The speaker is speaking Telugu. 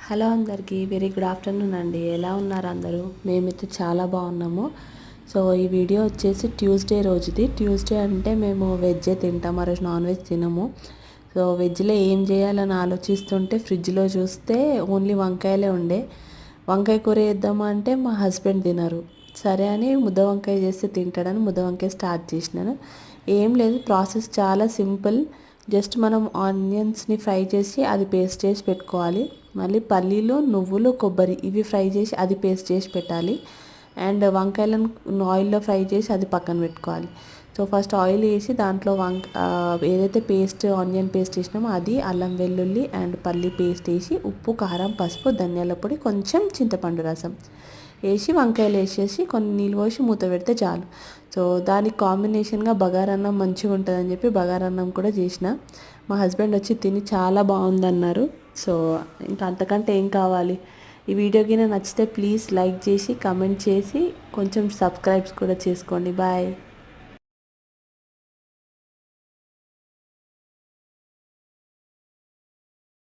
హలో అందరికీ వెరీ గుడ్ ఆఫ్టర్నూన్ అండి. ఎలా ఉన్నారు అందరూ? మేమైతే చాలా బాగున్నాము. సో ఈ వీడియో వచ్చేసి ట్యూస్డే రోజుది. ట్యూస్డే అంటే మేము వెజ్జే తింటాం, ఆ రోజు నాన్ వెజ్ తినము. సో వెజ్లో ఏం చేయాలని ఆలోచిస్తుంటే ఫ్రిడ్జ్లో చూస్తే ఓన్లీ వంకాయలే ఉండే. వంకాయ కూర వేద్దామా అంటే మా హస్బెండ్ తినరు. సరే అని ముద్ద వంకాయ చేస్తే తింటాడని ముద్ద వంకాయ స్టార్ట్ చేసినాను. ఏం లేదు, ప్రాసెస్ చాలా సింపుల్. జస్ట్ మనం ఆనియన్స్ని ఫ్రై చేసి అది పేస్ట్ చేసి పెట్టుకోవాలి. మళ్ళీ పల్లీలు, నువ్వులు, కొబ్బరి ఇవి ఫ్రై చేసి అది పేస్ట్ చేసి పెట్టాలి. అండ్ వంకాయలను ఆయిల్లో ఫ్రై చేసి అది పక్కన పెట్టుకోవాలి. సో ఫస్ట్ ఆయిల్ వేసి దాంట్లో ఏదైతే పేస్ట్ ఆనియన్ పేస్ట్ వేసినామో అది, అల్లం వెల్లుల్లి అండ్ పల్లి పేస్ట్ వేసి ఉప్పు, కారం, పసుపు, ధనియాల పొడి, కొంచెం చింతపండు రసం వేసి వంకాయలు వేసేసి కొన్ని నీళ్ళు పోసి మూత పెడితే చాలు. సో దానికి కాంబినేషన్గా బగారన్నం మంచిగా ఉంటుందని చెప్పి బగారన్నం కూడా చేసిన. మా హస్బెండ్ వచ్చి తిని చాలా బాగుందన్నారు. సో ఇంకా అంతకంటే ఏం కావాలి. ఈ వీడియో కింద నచ్చితే ప్లీజ్ లైక్ చేసి కమెంట్ చేసి కొంచెం సబ్స్క్రైబ్స్ కూడా చేసుకోండి. బాయ్.